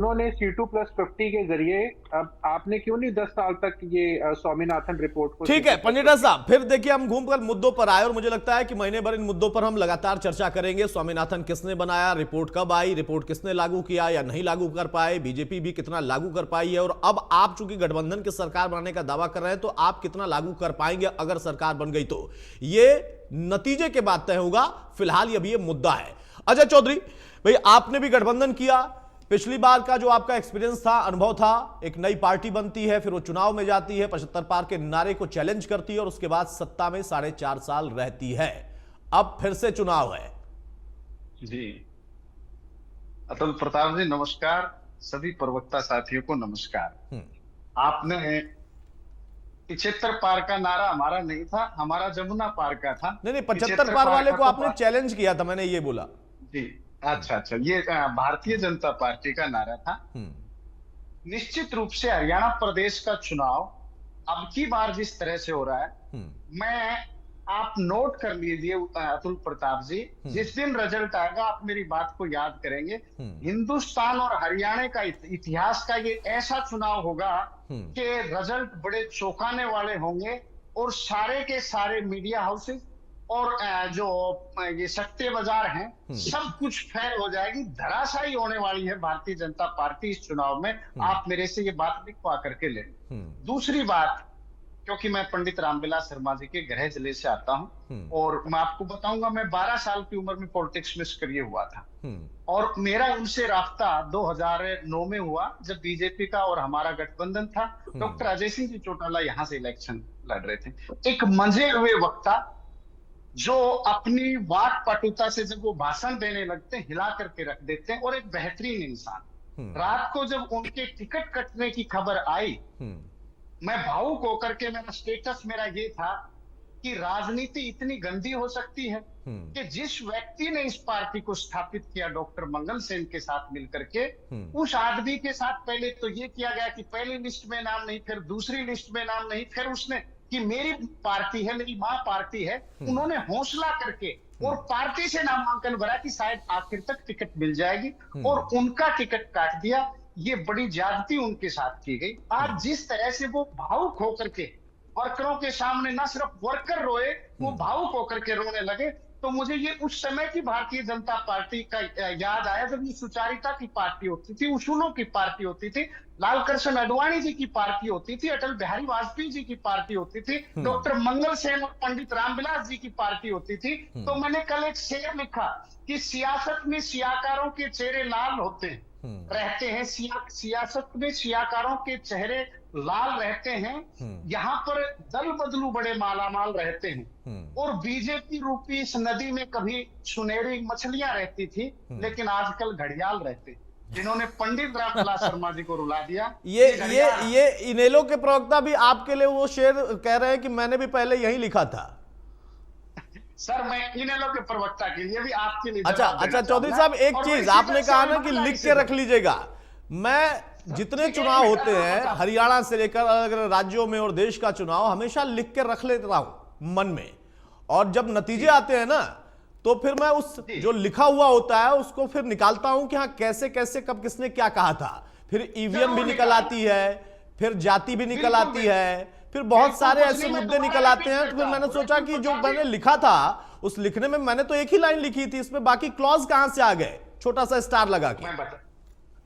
उन्होंने C2+50 के जरिए, अब आपने क्यों नहीं 10 साल तक ये स्वामीनाथन रिपोर्ट को। ठीक है पंडिता साहब, फिर देखिए हम घूमकर मुद्दों पर आए और मुझे लगता है कि महीने भर इन मुद्दों पर हम लगातार चर्चा करेंगे। स्वामीनाथन किसने बनाया, रिपोर्ट कब आई, रिपोर्ट किसने लागू किया या नहीं लागू कर पाए, बीजेपी भी कितना लागू कर पाई है, और अब आप चूंकि गठबंधन की सरकार बनाने का दावा कर रहे हैं तो आप कितना लागू कर पाएंगे अगर सरकार बन गई तो। ये नतीजे के बाद तय होगा, फिलहाल अभी ये मुद्दा है। अजय चौधरी भाई, आपने भी गठबंधन किया, पिछली बार का जो आपका एक्सपीरियंस था, अनुभव था, एक नई पार्टी बनती है, फिर वो चुनाव में जाती है, 75 पार के नारे को चैलेंज करती है और उसके बाद सत्ता में 4.5 साल रहती है। अब फिर से चुनाव है। जी अतुल प्रताप जी नमस्कार, सभी प्रवक्ता साथियों को नमस्कार। आपने 75 पार का नारा हमारा नहीं था, हमारा जमुना पार का था। नहीं, 75 पार वाले को आपने चैलेंज किया था, मैंने ये बोला। जी अच्छा, ये भारतीय जनता पार्टी का नारा था। निश्चित रूप से हरियाणा प्रदेश का चुनाव अब की बार जिस तरह से हो रहा है, मैं आप नोट कर लीजिए अतुल प्रताप जी, जिस दिन रिजल्ट आएगा आप मेरी बात को याद करेंगे। हिंदुस्तान और हरियाणा का इतिहास का ये ऐसा चुनाव होगा कि रिजल्ट बड़े चौंकाने वाले होंगे और सारे के सारे मीडिया हाउसेस और जो ये सट्टे बाजार हैं, सब कुछ फेल हो जाएगी, धराशायी होने वाली है भारतीय जनता पार्टी इस चुनाव में। आप मेरे से ये बात लिखवा करके ले। दूसरी बात, क्योंकि मैं पंडित रामविलास शर्मा जी के गृह जिले से आता हूं और मैं आपको बताऊंगा, मैं 12 साल की उम्र में पॉलिटिक्स में सक्रिय हुआ था और मेरा उनसे राब्ता 2009 में हुआ जब बीजेपी का और हमारा गठबंधन था। डॉक्टर अजय सिंह जी चौटाला यहाँ से इलेक्शन लड़ रहे थे। एक मंजे हुए वक्ता जो अपनी वाक पटुता से जब वो भाषण देने लगते हैं हिला करके रख देते हैं, और एक बेहतरीन इंसान। रात को जब उनके टिकट कटने की खबर आई, मैं भावुक होकर के, मेरा स्टेटस मेरा ये था कि राजनीति इतनी गंदी हो सकती है कि जिस व्यक्ति ने इस पार्टी को स्थापित किया डॉक्टर मंगल सेन के साथ मिलकर के, उस आदमी के साथ पहले तो ये किया गया कि पहली लिस्ट में नाम नहीं, फिर दूसरी लिस्ट में नाम नहीं, फिर उसने कि मेरी पार्टी है, मेरी मां पार्टी है। उन्होंने हौसला करके और पार्टी से नामांकन भरा कि शायद आखिर तक टिकट मिल जाएगी और उनका टिकट काट दिया। ये बड़ी ज्यादती उनके साथ की गई। आज जिस तरह से वो भावुक होकर के वर्करों के सामने, ना सिर्फ वर्कर रोए, वो भावुक होकर के रोने लगे, तो मुझे ये उस समय की भारतीय जनता पार्टी का याद आया जब ये सुचारिता की पार्टी होती थी, उसूलों की पार्टी होती थी, लाल कृष्ण आडवाणी जी की पार्टी होती थी, अटल बिहारी वाजपेयी जी की पार्टी होती थी, डॉक्टर मंगल सेन और पंडित रामविलास जी की पार्टी होती थी। तो मैंने कल एक शेर लिखा कि सियासत में सियाकारों के चेहरे लाल होते हैं रहते हैं, सियासत में सियाकारों के चेहरे लाल रहते हैं, यहाँ पर दल बदलू बड़े मालामाल रहते हैं, और बीजेपी रूपी इस नदी में कभी सुनहरी मछलियां रहती थी, लेकिन आजकल घड़ियाल रहते, जिन्होंने पंडित रामविलास शर्मा जी को रुला दिया। ये इनेलो के प्रवक्ता भी आपके लिए वो शेर कह रहे हैं कि मैंने भी पहले यही लिखा था। सर मैं इनेलो के प्रवक्ता के लिए भी आपके लिए अच्छा चौधरी साहब, एक चीज आपने कहा ना कि लिख के रख लीजिएगा। मैं जितने चुनाव होते हैं हरियाणा से लेकर अगर राज्यों में और देश का चुनाव, हमेशा लिख के रख लेता हूं मन में, और जब नतीजे आते हैं ना तो फिर मैं उस जो लिखा हुआ होता है उसको फिर निकालता हूं कि हाँ कैसे कैसे कब किसने क्या कहा था। फिर ईवीएम भी निकल आती है, फिर जाति भी निकल आती है, फिर बहुत सारे ऐसे मुद्दे निकल आते हैं। तो फिर मैंने सोचा कि जो मैंने लिखा था उस लिखने में मैंने तो एक ही लाइन लिखी थी, इसमें बाकी क्लॉज कहां से आ गए, छोटा सा स्टार लगा के।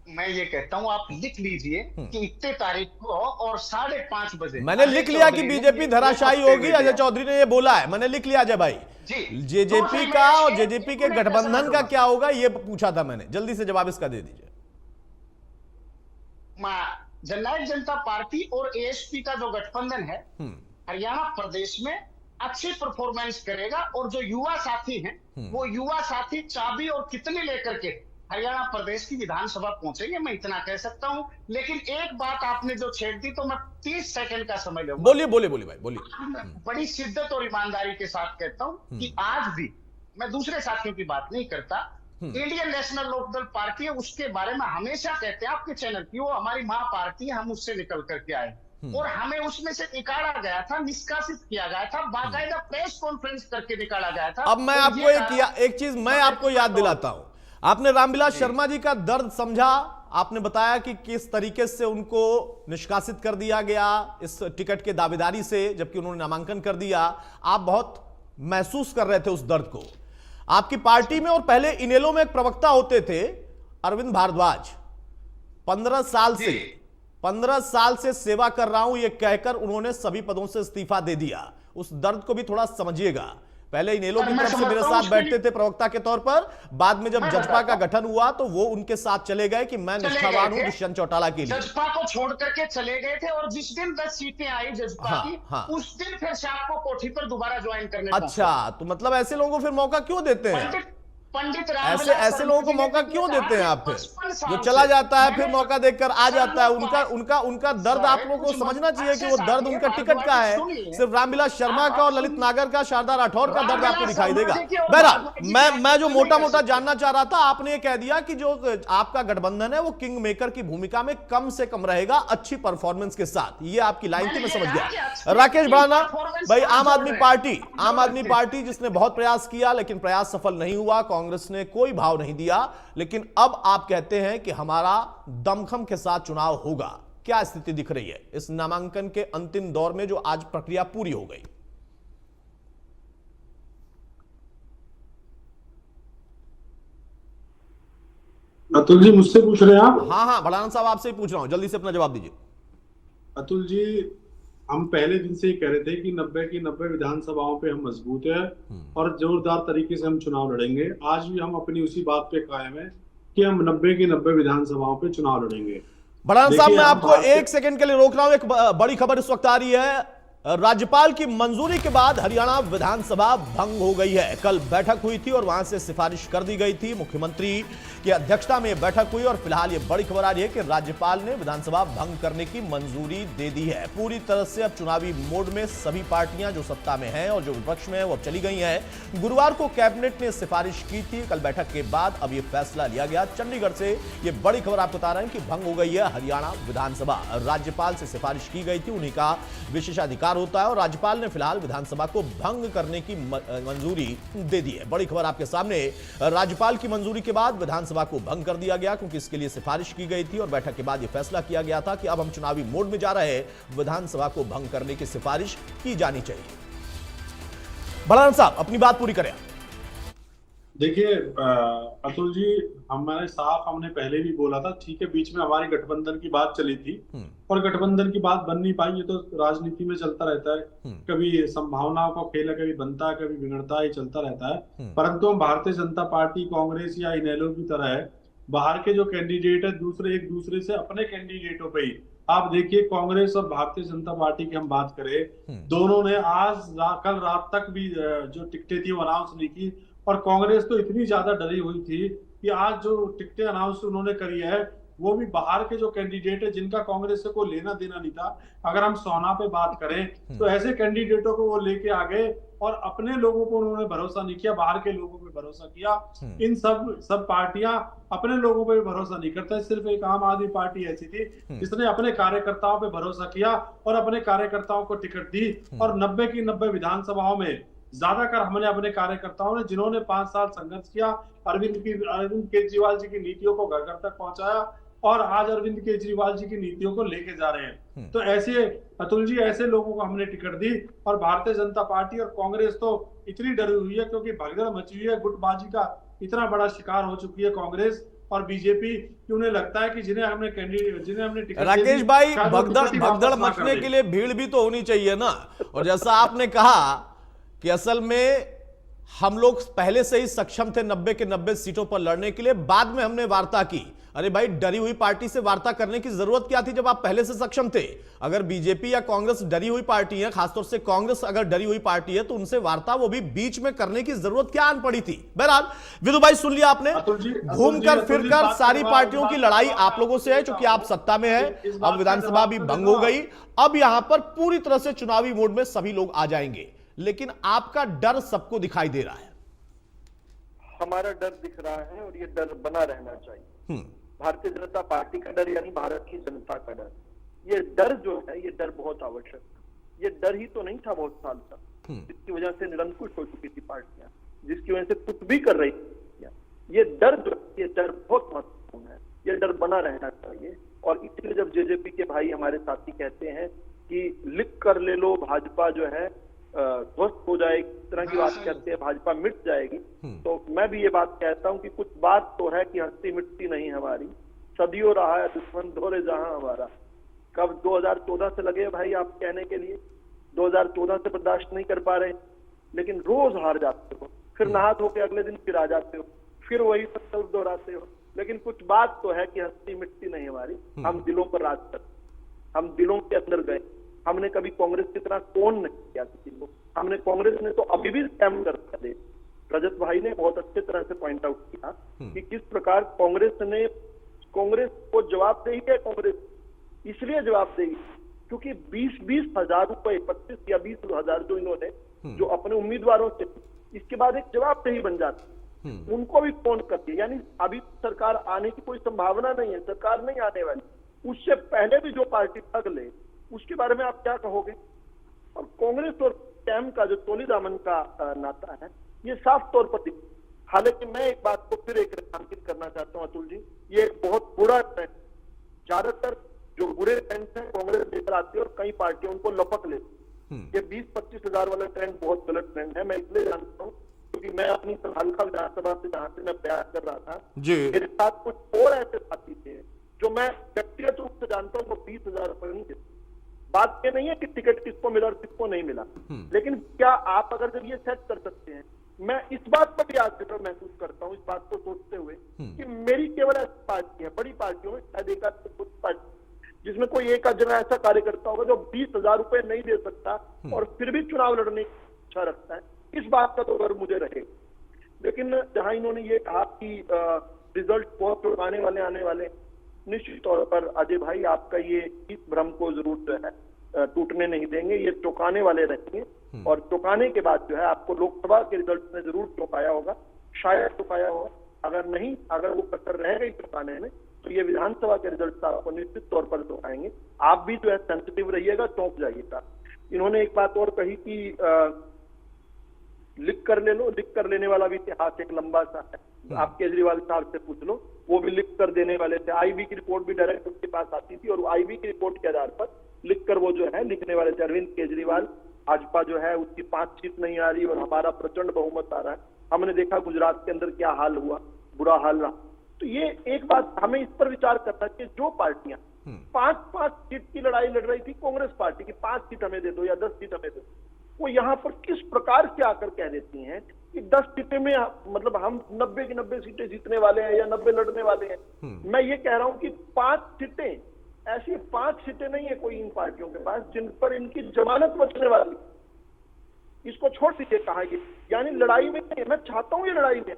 मैं ये कहता हूं आप लिख लीजिए कि इतने तारीख को और 5:30 बजे। मैंने लिख लिया कि बीजेपी धराशायी होगी, अजय चौधरी ने ये बोला है, मैंने लिख लिया अजय भाई। जेजेपी का और जेजेपी के गठबंधन का क्या होगा ये पूछा था मैंने, जल्दी से जवाब इसका दे दीजिए। जननायक जनता पार्टी और एएसपी का जो गठबंधन है हरियाणा प्रदेश में अच्छी परफॉर्मेंस करेगा, और जो युवा साथी हैं वो युवा साथी चाबी और कितनी लेकर के हरियाणा प्रदेश की विधानसभा पहुंचेंगे, मैं इतना कह सकता हूं। लेकिन एक बात आपने जो छेड़ दी तो मैं 30 सेकंड का समय लूंगा। बोलिए भाई बोलिए। बड़ी शिद्दत और ईमानदारी के साथ कहता हूं कि आज भी मैं दूसरे साथियों की बात नहीं करता, इंडियन नेशनल लोकदल पार्टी है, उसके बारे में हमेशा कहते हैं आपके चैनल की, वो हमारी मां पार्टी है, हम उससे निकल करके आए और हमें उसमें से निकाला गया था, निष्कासित किया गया था, बाकायदा प्रेस कॉन्फ्रेंस करके निकाला गया था। अब मैं आपको एक चीज मैं आपको याद दिलाता हूं, आपने रामविलास शर्मा जी का दर्द समझा, आपने बताया कि किस तरीके से उनको निष्कासित कर दिया गया इस टिकट के दावेदारी से, जबकि उन्होंने नामांकन कर दिया। आप बहुत महसूस कर रहे थे उस दर्द को। आपकी पार्टी में और पहले इनेलो में एक प्रवक्ता होते थे अरविंद भारद्वाज, 15 साल से सेवा कर रहा हूं, यह कहकर उन्होंने सभी पदों से इस्तीफा दे दिया। उस दर्द को भी थोड़ा समझिएगा। पहले इनेलो की तरफ से मेरे साथ बैठते थे प्रवक्ता के तौर पर, बाद में जब जजपा का गठन हुआ तो वो उनके साथ चले गए कि मैं निष्ठावान हूं दुष्यंत चौटाला के लिए। जजपा को छोड़ करके चले गए थे और जिस दिन 10 सीटें आई जजपा की, उस दिन फिर शाह को कोठी पर दोबारा ज्वाइन करने। अच्छा, तो मतलब ऐसे लोगों को फिर मौका क्यों देते हैं? पंडित ऐसे लोगों को मौका क्यों देते हैं आप? फिर जो चला जाता है फिर मौका देकर आ जाता है, उनका दर्द आप लोगों को समझना चाहिए कि वो दर्द उनका टिकट का है, सिर्फ रामविलास शर्मा का और ललित नागर का, शारदा राठौर का दर्द आपको दिखाई देगा। बहरहाल मैं जो मोटा मोटा जानना चाह रहा था, आपने ये कह दिया कि जो आपका गठबंधन है वो किंग मेकर की भूमिका में कम से कम रहेगा अच्छी परफॉर्मेंस के साथ। ये आपकी लाइन थी, मैं समझ गया। राकेश भड़ाना भाई, आम आदमी पार्टी जिसने बहुत प्रयास किया लेकिन प्रयास सफल नहीं हुआ, कांग्रेस ने कोई भाव नहीं दिया, लेकिन अब आप कहते हैं कि हमारा दमखम के साथ चुनाव होगा। क्या स्थिति दिख रही है इस नामांकन के अंतिम दौर में जो आज प्रक्रिया पूरी हो गई? अतुल जी मुझसे पूछ रहे हैं आप? हाँ, भड़ाना साहब आपसे ही पूछ रहा हूं, जल्दी से अपना जवाब दीजिए। अतुल जी, हम पहले दिन से ही कह रहे थे कि 90 की 90 विधानसभाओं पे हम मजबूत है और जोरदार तरीके से हम चुनाव लड़ेंगे। आज भी हम अपनी उसी बात पे कायम है कि हम 90 की 90 विधानसभाओं पे चुनाव लड़ेंगे। भड़ाना साहब, मैं आपको एक सेकंड के लिए रोक रहा हूं। एक बड़ी खबर इस वक्त आ रही है, राज्यपाल की मंजूरी के बाद हरियाणा विधानसभा भंग हो गई है। कल बैठक हुई थी और वहां से सिफारिश कर दी गई थी, मुख्यमंत्री की अध्यक्षता में बैठक हुई और फिलहाल ये बड़ी खबर आ रही है कि राज्यपाल ने विधानसभा भंग करने की मंजूरी दे दी है। पूरी तरह से अब चुनावी मोड में सभी पार्टियां जो सत्ता में हैं और जो विपक्ष में है वो अब चली गई हैं। गुरुवार को कैबिनेट ने सिफारिश की थी, कल बैठक के बाद अब ये फैसला लिया गया। चंडीगढ़ से ये बड़ी खबर आपको बता रहे हैं कि भंग हो गई है हरियाणा विधानसभा। राज्यपाल से सिफारिश की गई थी, उन्हीं का विशेषाधिकार होता है और राज्यपाल ने फिलहाल विधानसभा को भंग करने की मंजूरी दे दी है। बड़ी खबर आपके सामने, राज्यपाल की मंजूरी के बाद विधानसभा को भंग कर दिया गया क्योंकि इसके लिए सिफारिश की गई थी और बैठक के बाद यह फैसला किया गया था कि अब हम चुनावी मोड में जा रहे हैं, विधानसभा को भंग करने की सिफारिश की जानी चाहिए। भड़ाना साहब अपनी बात पूरी करें। देखिए अतुल जी, हमने पहले भी बोला था, ठीक है, बीच में हमारी गठबंधन की बात चली थी और गठबंधन की बात बन नहीं पाई। ये तो राजनीति में चलता रहता है, कभी संभावनाओं का खेल है, कभी बनता है, कभी बिगड़ता है, चलता रहता है। परंतु हम भारतीय जनता पार्टी, कांग्रेस या इनेलो की तरह है, बाहर के जो कैंडिडेट है दूसरे एक दूसरे से अपने कैंडिडेटों पे ही, आप देखिए कांग्रेस और भारतीय जनता पार्टी की हम बात करें, दोनों ने कल रात तक भी जो टिकटें थी वो अनाउंस नहीं की और कांग्रेस तो इतनी ज्यादा डरी हुई थी कि आज जो टिकटें अनाउंस उन्होंने करी है वो भी बाहर के जो कैंडिडेट है जिनका कांग्रेस से कोई लेना देना नहीं था। अगर हम सोना पे बात करें तो ऐसे कैंडिडेटों को वो लेके आ गए और अपने लोगों को उन्होंने भरोसा नहीं किया, बाहर के लोगों पे भरोसा किया। इन सब पार्टियां अपने लोगों पे भरोसा नहीं करते, सिर्फ एक आम आदमी पार्टी ऐसी थी जिसने अपने कार्यकर्ताओं पे भरोसा किया और अपने कार्यकर्ताओं को टिकट दी और 90 की 90 विधानसभाओं में ज्यादातर हमने अपने कार्यकर्ताओं ने, जिन्होंने 5 साल संघर्ष किया, अरविंद केजरीवाल जी की नीतियों को घर घर तक पहुंचाया और आज अरविंद केजरीवाल जी की नीतियों को लेके जा रहे हैं। तो ऐसे अतुल जी, ऐसे लोगों को हमने टिकट दी और भारतीय जनता पार्टी और कांग्रेस तो इतनी डरी हुई है क्योंकि भगदड़ मची हुई है, गुटबाजी का इतना बड़ा शिकार हो चुकी है कांग्रेस और बीजेपी कि उन्हें लगता है कि जिन्हें हमने टिकट, राकेश भाई, भगदड़ मचने के लिए भीड़ भी तो होनी चाहिए ना। और जैसा आपने कहा कि असल में हम लोग पहले से ही सक्षम थे 90 के 90 सीटों पर लड़ने के लिए, बाद में हमने वार्ता की। अरे भाई, डरी हुई पार्टी से वार्ता करने की जरूरत क्या थी जब आप पहले से सक्षम थे? अगर बीजेपी या कांग्रेस डरी हुई पार्टी है, खासतौर से कांग्रेस अगर डरी हुई पार्टी है, तो उनसे वार्ता वो भी बीच में करने की जरूरत क्या आन पड़ी थी? बहरहाल विदु भाई, सुन लिया आपने, घूमकर फिरकर सारी पार्टियों की लड़ाई आप लोगों से है क्योंकि आप सत्ता में है। अब विधानसभा भी भंग हो गई, अब यहां पर पूरी तरह से चुनावी मोड में सभी लोग आ जाएंगे, लेकिन आपका डर सबको दिखाई दे रहा है। हमारा डर दिख रहा है और ये डर बना रहना चाहिए। भारतीय जनता पार्टी का डर यानी भारत की जनता का डर, ये डर जो है ये डर बहुत आवश्यक है। ये डर ही तो नहीं था बहुत साल तक, जिसकी वजह से निरंकुश हो चुकी थी पार्टियां, जिसकी वजह से कुछ भी कर रही थी। ये डर जो, ये डर बहुत महत्वपूर्ण है ये डर बना रहना चाहिए। और इसलिए जब जेजेपी के भाई हमारे साथी कहते हैं कि लिख कर ले लो, भाजपा जो है ध्वस्त हो जाएगी, इस तरह की बात कहते हैं, भाजपा मिट जाएगी, तो मैं भी ये बात कहता हूं कि कुछ बात तो है कि हस्ती मिटती नहीं हमारी, सदियों रहा है दुश्मन दोहरे जहां हमारा। कब 2014 से लगे भाई आप कहने के लिए, 2014 से बर्दाश्त नहीं कर पा रहे, लेकिन रोज हार जाते हो, फिर नहा धो के अगले दिन फिर आ जाते हो, फिर वही सब दोहराते हो। लेकिन कुछ बात तो है कि हस्ती मिटती नहीं हमारी, हम दिलों पर राज करते, हम दिलों के अंदर गए। हमने कभी कांग्रेस की तरह कौन नहीं किया किसी को, हमने कांग्रेस ने तो अभी भी स्कैम कर दे। रजत भाई ने बहुत अच्छे तरह से पॉइंट आउट किया कि किस प्रकार कांग्रेस को जवाबदेही है। कांग्रेस इसलिए जवाबदेही क्योंकि 20-20 हजार रुपए, 25 या 20 हजार जो इन्होंने जो अपने उम्मीदवारों से, इसके बाद एक जवाबदेही बन जाती, उनको भी फोन करती। यानी अभी सरकार आने की कोई संभावना नहीं है, सरकार नहीं आने वाली, उससे पहले भी जो पार्टी ठग ले उसके बारे में आप क्या कहोगे। और कांग्रेस और स्कैम का जो तोली दामन का नाता है ये साफ तौर पर दिख। हालांकि मैं एक बात को फिर एक रेखांकित करना चाहता हूं अतुल जी, ये एक बहुत बुरा ट्रेंड, ज्यादातर जो बुरे ट्रेंड है कांग्रेस लेकर आती है और कई पार्टियां उनको लपक लेती। ये 20-25 हजार वाला ट्रेंड बहुत गलत ट्रेंड है। मैं इसलिए जानता हूँ क्योंकि मैं अपनी हल्का विधानसभा से जहां से मैं प्रयास कर रहा था, मेरे साथ कुछ और ऐसे साथी थे जो मैं व्यक्तिगत रूप से जानता हूँ, वो 20,000 रुपए नहीं देते। बात ये नहीं है कि टिकट किसको मिला और किसको नहीं मिला, लेकिन क्या आप अगर जब ये सेट कर सकते हैं, मैं इस बात पर भी आज फिक्र महसूस करता हूँ, इस बात को सोचते हुए कि मेरी केवल ऐसी पार्टी है, बड़ी पार्टियों में शायद एक कुछ पार्टी जिसमें कोई एक जना ऐसा कार्यकर्ता होगा जो 20,000 रुपए नहीं दे सकता और फिर भी चुनाव लड़ने की इच्छा रखता है। इस बात का तो गर्व मुझे रहेगा। लेकिन जहां इन्होंने ये कहा कि रिजल्ट बहुत चौंकाने वाले आने वाले, निश्चित तौर पर अजय भाई आपका ये इस भ्रम को जरूर जो है टूटने नहीं देंगे, ये चौंकाने वाले रहेंगे। और चौंकाने के बाद जो है आपको लोकसभा के रिजल्ट ने जरूर चौंकाया होगा, शायद चौंकाया होगा, अगर वो कसर रह गई चौंकाने में तो ये विधानसभा के रिजल्ट आपको निश्चित तौर पर चौंकाएंगे। आप भी जो है सेंसिटिव रहिएगा, चौंक जाइएगा। इन्होंने एक बात और कही कि लिख कर ले लो, लिख कर लेने वाला भी इतिहास एक लंबा सा है, आप केजरीवाल साहब से पूछ लो, वो भी लिख कर देने वाले थे। आईबी की रिपोर्ट भी डायरेक्ट उसके पास आती थी और आईबी की रिपोर्ट के आधार पर लिख कर वो जो है लिखने वाले थे। अरविंद केजरीवाल, भाजपा जो है उसकी 5 सीट नहीं आ रही और हमारा प्रचंड बहुमत आ रहा है। हमने देखा गुजरात के अंदर क्या हाल हुआ, बुरा हाल रहा। तो ये एक बात हमें इस पर विचार करना चाहिए, जो पार्टियां 5-5 सीट की लड़ाई लड़ रही थी, कांग्रेस पार्टी की 5 सीट हमें दे दो या 10 सीट हमें दे दो, वो यहाँ पर किस प्रकार से आकर कह देती हैं कि 10 सीटें में मतलब हम 90 की 90 सीटें जीतने वाले हैं या 90 लड़ने वाले हैं। मैं ये कह रहा हूं कि 5 सीटें, ऐसी 5 सीटें नहीं है कोई इन पार्टियों के पास जिन पर इनकी जमानत बचने वाली। इसको छोड़ दीजिए कहा, यानी लड़ाई में नहीं, मैं चाहता हूं ये लड़ाई में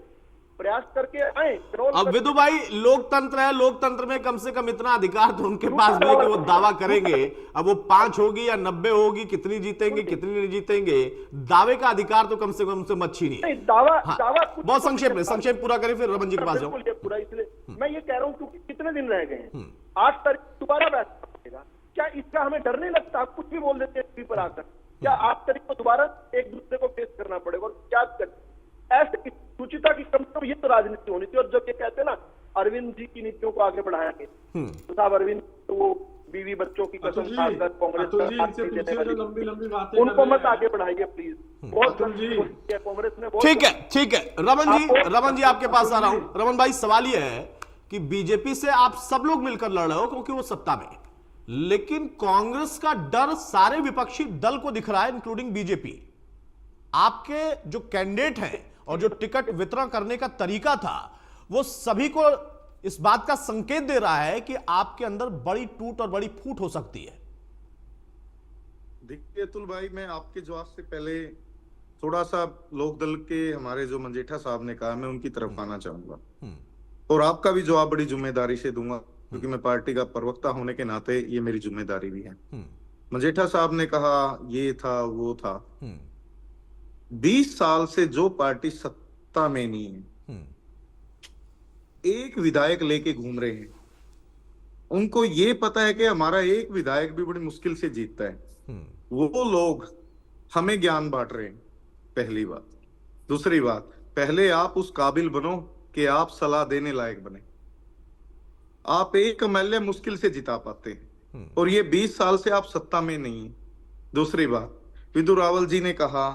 प्रयास करके आए। अब विदु भाई, लोकतंत्र है, लोकतंत्र में कम से कम इतना अधिकार तो उनके पास भी है कि वो दावा करेंगे। अब वो 5 होगी या 90 होगी, कितनी जीतेंगे कितनी नहीं जीतेंगे, दावे का अधिकार तो कम से कम से मत छीनिए। दावा बहुत संक्षेप पूरा करें, फिर रमन जी के पास जाओ। पूरा इसलिए मैं ये कह रहा हूँ क्योंकि कितने दिन रह गए हैं, 8 तारीख दोबारा बैठना पड़ेगा। क्या इसका हमें डर नहीं लगता? आप कुछ भी बोल देते हैं टीवी पर आकर, क्या 8 तारीख को दोबारा एक दूसरे को फेस करना पड़ेगा? और क्या ऐसे सुचिता की कम तो ये तो राजनीति होनी थी। और जब ये कहते हैं ना अरविंद जी की नीतियों को आगे बढ़ाएंगे, तो साहब अरविंद तो वो बीवी बच्चों की कसम खाकर कांग्रेस उनको मत आगे बढ़ाइए प्लीज। बहुत कांग्रेस ने। ठीक है रमन जी आपके पास आ रहा हूं। रमन भाई, सवाल ये है कि बीजेपी से आप सब लोग मिलकर लड़ रहे हो क्योंकि वो सत्ता में, लेकिन कांग्रेस का डर सारे विपक्षी दल को दिख रहा है, इंक्लूडिंग बीजेपी। आपके जो कैंडिडेट हैं और जो टिकट वितरण करने का तरीका था, वो सभी को इस बात का संकेत दे रहा है कि आपके अंदर बड़ी टूट और बड़ी फूट हो सकती है। देखिए अतुल भाई, मैं आपके जवाब से पहले थोड़ा सा लोकदल के हमारे जो मंजेठा साहब ने कहा, मैं उनकी तरफ आना चाहूंगा और आपका भी जवाब बड़ी जिम्मेदारी से दूंगा क्योंकि मैं पार्टी का प्रवक्ता होने के नाते ये मेरी जिम्मेदारी भी है। मंजेठा साहब ने कहा ये था वो था, 20 साल से जो पार्टी सत्ता में नहीं है, एक विधायक लेके घूम रहे हैं, उनको ये पता है कि हमारा एक विधायक भी बड़ी मुश्किल से जीतता है। वो लोग हमें ज्ञान बांट रहे हैं, पहली बात। दूसरी बात, पहले आप उस काबिल बनो कि आप सलाह देने लायक बने। आप एक एमएलए मुश्किल से जिता पाते हैं, और ये 20 साल से आप सत्ता में नहीं है। दूसरी बात, विदु रावल जी ने कहा,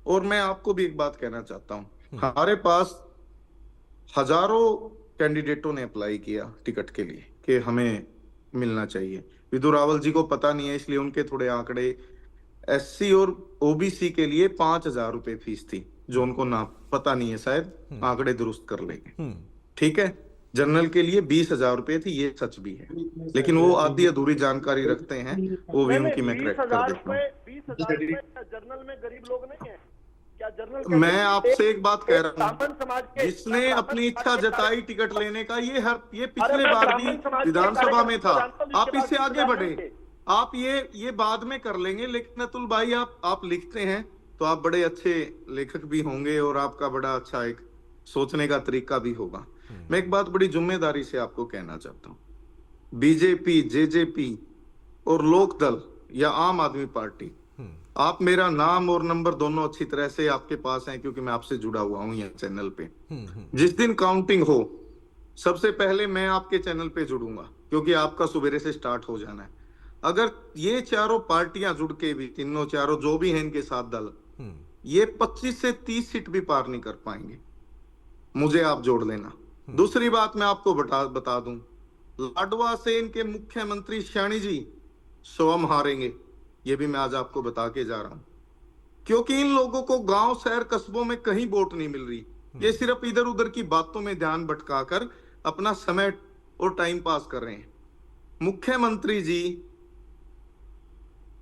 और मैं आपको भी एक बात कहना चाहता हूं, हमारे पास हजारों कैंडिडेटों ने अप्लाई किया टिकट के लिए कि हमें मिलना चाहिए। विदु रावल जी को पता नहीं है, इसलिए उनके थोड़े आंकड़े, एससी और ओबीसी के लिए 5,000 रुपए फीस थी, जो उनको ना पता नहीं है, शायद आंकड़े दुरुस्त कर लेंगे, ठीक है। जनरल के लिए 20,000 रुपए थी, ये सच भी है, लेकिन वो आधी अधूरी जानकारी रखते हैं, वो भी उनकी मैं करेक्ट कर देता हूँ। 20,000 रुपए जर्नल में गरीब लोग नहीं है क्या? जर्नल मैं आपसे एक बात कह रहा ब्राह्मण समाज हूँ, के जिसने अपनी इच्छा जताई टिकट लेने का, ये पिछले बार भी विधानसभा में था। आप इससे आगे बढ़े, आप ये बाद में कर लेंगे, लेकिन अतुल भाई आप लिखते हैं तो आप बड़े अच्छे लेखक भी होंगे, और आपका बड़ा अच्छा एक सोचने का तरीका भी होगा। मैं एक बात बड़ी जिम्मेदारी से आपको कहना चाहता हूँ, बीजेपी, जेजेपी और लोकदल या आम आदमी पार्टी, आप मेरा नाम और नंबर दोनों अच्छी तरह से आपके पास हैं, क्योंकि मैं आपसे जुड़ा हुआ हूं यहाँ चैनल पे। जिस दिन काउंटिंग हो, सबसे पहले मैं आपके चैनल पे जुड़ूंगा, क्योंकि आपका सुबेरे से स्टार्ट हो जाना है। अगर ये चारों पार्टियां जुड़ के भी, तीनों चारों जो भी हैं इनके साथ दल, ये 25 से 30 सीट भी पार नहीं कर पाएंगे, मुझे आप जोड़ लेना। दूसरी बात मैं आपको बता दूं, लाडवा से इनके मुख्यमंत्री शानी जी स्वयं हारेंगे, ये भी मैं आज आपको बता के जा रहा हूं, क्योंकि इन लोगों को गांव, शहर, कस्बों में कहीं वोट नहीं मिल रही। ये सिर्फ इधर उधर की बातों में ध्यान भटकाकर अपना समय और टाइम पास कर रहे हैं। मुख्यमंत्री जी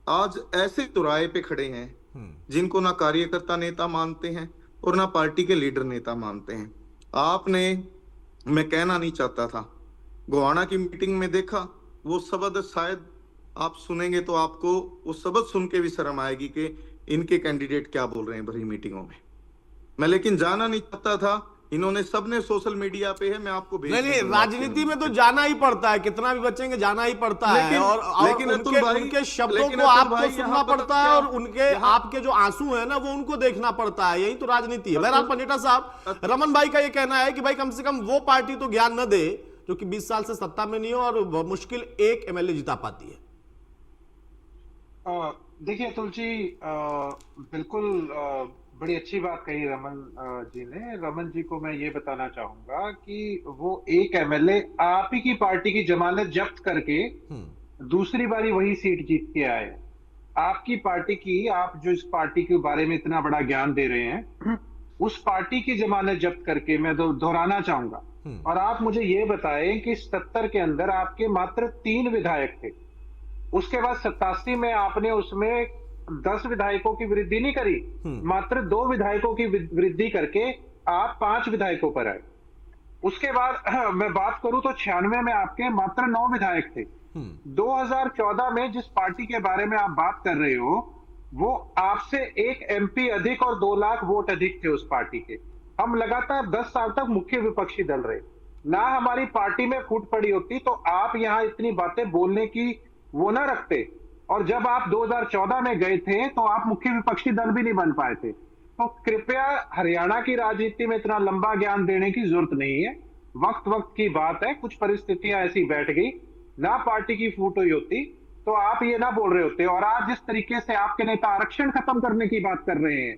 आज ऐसे चौराहे पे खड़े हैं जिनको ना कार्यकर्ता नेता मानते हैं और ना पार्टी के लीडर नेता मानते हैं। आपने, मैं कहना नहीं चाहता था, गोहाना की मीटिंग में देखा, वो शब्द शायद आप सुनेंगे तो आपको वो शब्द सुन के भी शर्म आएगी कि इनके कैंडिडेट क्या बोल रहे हैं भरी मीटिंगों में। मैं लेकिन जाना नहीं चाहता था, इन्होंने सबने सोशल मीडिया पे है, मैं आपको नहीं, राजनीति में तो जाना ही पड़ता है, कितना भी बचेंगे जाना ही पड़ता है, और लेकिन उनके शब्दों को आपको सुनना पड़ता है, और उनके आपके जो आंसू है ना वो उनको देखना पड़ता है, यही तो राजनीति है। बहरहाल पंजेठा साहब, रमन भाई का ये कहना है कि भाई कम से कम वो पार्टी तो ज्ञान न दे जो कि 20 साल से सत्ता में नहीं हो और मुश्किल एक एमएलए जिता पाती है। देखिए अतुल जी, बिल्कुल बड़ी अच्छी बात कही रमन जी ने। रमन जी को मैं ये बताना चाहूंगा कि वो एक एमएलए आप ही की पार्टी की जमानत जब्त करके दूसरी बारी वही सीट जीत के आए। आपकी पार्टी की, आप जो इस पार्टी के बारे में इतना बड़ा ज्ञान दे रहे हैं, उस पार्टी की जमानत जब्त करके मैं दोहराना चाहूंगा। और आप मुझे ये बताएं कि 77 के अंदर आपके मात्र 3 विधायक थे, उसके बाद 87 में आपने उसमें 10 विधायकों की वृद्धि नहीं करी, मात्र 2 विधायकों की वृद्धि करके आप 5 विधायकों पर आए। उसके बाद मैं बात करूं तो 96 में आपके मात्र 9 विधायक थे। 2014 में जिस पार्टी के बारे में आप बात कर रहे हो, वो आपसे 1 एमपी अधिक और 2 लाख वोट अधिक थे उस पार्टी के। हम लगातार 10 साल तक मुख्य विपक्षी दल रहे, ना हमारी पार्टी में फूट पड़ी होती तो आप यहां इतनी बातें बोलने की वो ना रखते। और जब आप 2014 में गए थे तो आप मुख्य विपक्षी दल भी नहीं बन पाए थे। तो कृपया हरियाणा की राजनीति में इतना लंबा ज्ञान देने की जरूरत नहीं है। वक्त वक्त की बात है, कुछ परिस्थितियां ऐसी बैठ गई, ना पार्टी की फूट हुई होती तो आप ये ना बोल रहे होते। और आज जिस तरीके से आपके नेता आरक्षण खत्म करने की बात कर रहे हैं,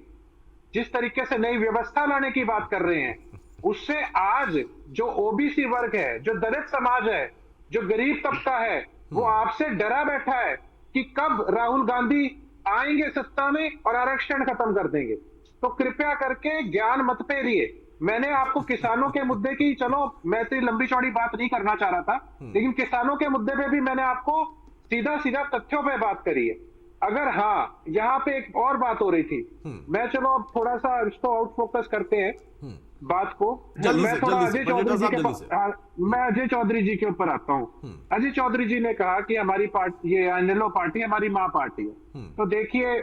जिस तरीके से नई व्यवस्था लाने की बात कर रहे हैं, उससे आज जो ओबीसी वर्ग है, जो दलित समाज है, जो गरीब तबका है, वो आपसे डरा बैठा है कि कब राहुल गांधी आएंगे सत्ता में और आरक्षण खत्म कर देंगे। तो कृपया करके ज्ञान मत फेरिए। मैंने आपको किसानों के मुद्दे की, चलो मैं इतनी लंबी चौड़ी बात नहीं करना चाह रहा था, लेकिन किसानों के मुद्दे पे भी मैंने आपको सीधा सीधा तथ्यों पे बात करी है। अगर हाँ, यहाँ पे एक और बात हो रही थी, मैं चलो अब थोड़ा सा इसको आउट फोकस करते हैं बात को। मैं थोड़ा अजय चौधरी जी के ऊपर आता हूँ। अजय चौधरी जी ने कहा कि हमारी पार्टी, ये एनएलओ पार्टी हमारी माँ पार्टी है। तो देखिए,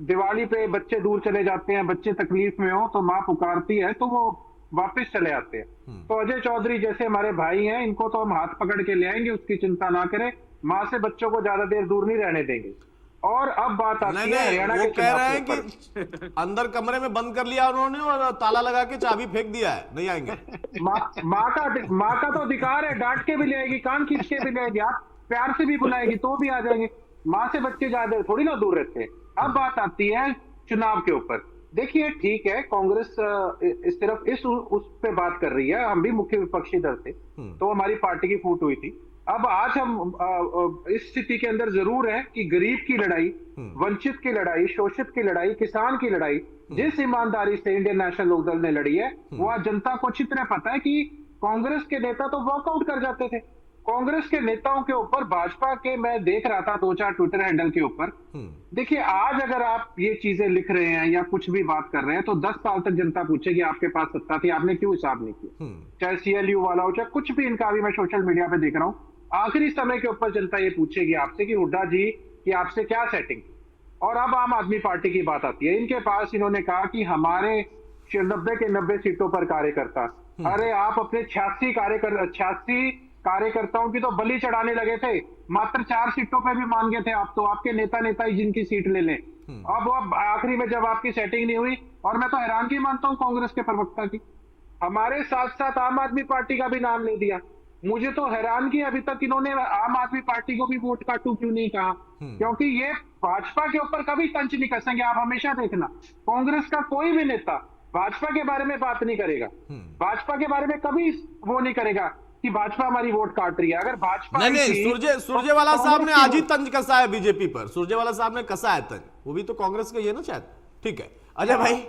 दिवाली पे बच्चे दूर चले जाते हैं, बच्चे तकलीफ में हो तो माँ पुकारती है तो वो वापस चले आते हैं। तो अजय चौधरी जैसे हमारे भाई हैं, इनको तो हम हाथ पकड़ के ले आएंगे, उसकी चिंता ना करें। माँ से बच्चों को ज्यादा देर दूर नहीं रहने देंगे। और अब बात आती नहीं है हरियाणा वो के कह चुनाव रहे के हैं ऊपर। कि अंदर कमरे में बंद कर लिया उन्होंने और ताला लगा के चाबी फेंक दिया है, नहीं आएंगे। माँ का तो अधिकार है, डांट के भी ले आएगी, कान खींच के भी ले आएगी, आप प्यार से भी बुलाएगी तो भी आ जाएंगे। माँ से बच्चे ज्यादा थोड़ी ना दूर रहते हैं। अब बात आती है चुनाव के ऊपर। देखिए ठीक है, कांग्रेस सिर्फ उस पे बात कर रही है, हम भी मुख्य विपक्षी दल थे तो हमारी पार्टी की फूट हुई थी। अब आज हम इस स्थिति के अंदर जरूर है कि गरीब की लड़ाई, वंचित की लड़ाई, शोषित की लड़ाई, किसान की लड़ाई जिस ईमानदारी से इंडियन नेशनल लोकदल ने लड़ी है, वो आज जनता को अच्छी तरह पता है कि कांग्रेस के नेता तो वॉकआउट कर जाते थे। कांग्रेस के नेताओं के ऊपर भाजपा के मैं देख रहा था 2-4 ट्विटर हैंडल के ऊपर। देखिए आज अगर आप ये चीजें लिख रहे हैं या कुछ भी बात कर रहे हैं तो 10 साल तक जनता पूछेगी आपके पास सत्ता थी, आपने क्यों हिसाब नहीं किया। चाहे CLU वाला हो, चाहे कुछ भी, इनका अभी मैं सोशल मीडिया पे देख रहा हूँ, आखिरी समय के ऊपर जनता ये पूछेगी आपसे कि हुड्डा जी कि आपसे क्या सेटिंग। और अब आम आदमी पार्टी की बात आती है, इनके पास इन्होंने कहा कि हमारे 90 के 90 सीटों पर कार्यकर्ता। अरे आप अपने 86 कार्यकर्ताओं की तो बलि चढ़ाने लगे थे, मात्र 4 सीटों पे भी मान गए थे आप तो, आपके नेता ही जिनकी सीट ले लें। अब आखिरी में जब आपकी सेटिंग नहीं हुई, और मैं तो हैरानगी मानता हूं कांग्रेस के प्रवक्ता की, हमारे साथ साथ आम आदमी पार्टी का भी नाम ले दिया। मुझे तो हैरानगी, अभी तक इन्होंने आम आदमी पार्टी को भी वोट काटू क्यों नहीं कहा, क्योंकि ये भाजपा के ऊपर कभी तंज नहीं कसेंगे। आप हमेशा देखना, कांग्रेस का कोई भी नेता भाजपा के बारे में बात नहीं करेगा, भाजपा के बारे में कभी वो नहीं करेगा कि भाजपा हमारी वोट काट रही है। अगर भाजपा नहीं, सुरजेवाला साहब ने आज ही तंज कसा है बीजेपी पर, सुरजेवाला साहब ने कसा है तंज, वो भी तो कांग्रेस का ही है ना शायद। ठीक है अजय भाई,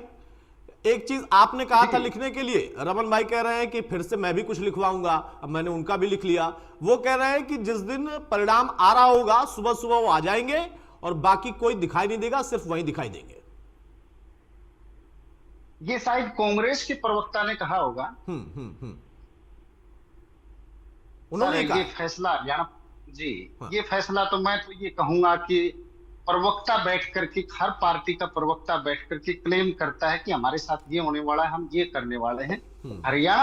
एक चीज आपने कहा था लिखने के लिए, रमन भाई कह रहे हैं कि फिर से मैं भी कुछ लिखवाऊंगा, अब मैंने उनका भी लिख लिया। वो कह रहे हैं कि जिस दिन परिणाम आ रहा होगा सुबह सुबह वो आ जाएंगे और बाकी कोई दिखाई नहीं देगा, सिर्फ वही दिखाई देंगे। ये शायद कांग्रेस के प्रवक्ता ने कहा होगा। उन्होंने कहा ये फैसला हरियाणा जी, ये फैसला तो मैं तो ये कहूंगा कि प्रवक्ता बैठ करके, हर पार्टी का प्रवक्ता बैठ करके क्लेम करता है कि हमारे साथ ये होने वाला है, हम ये करने वाले हैं। हरियाणा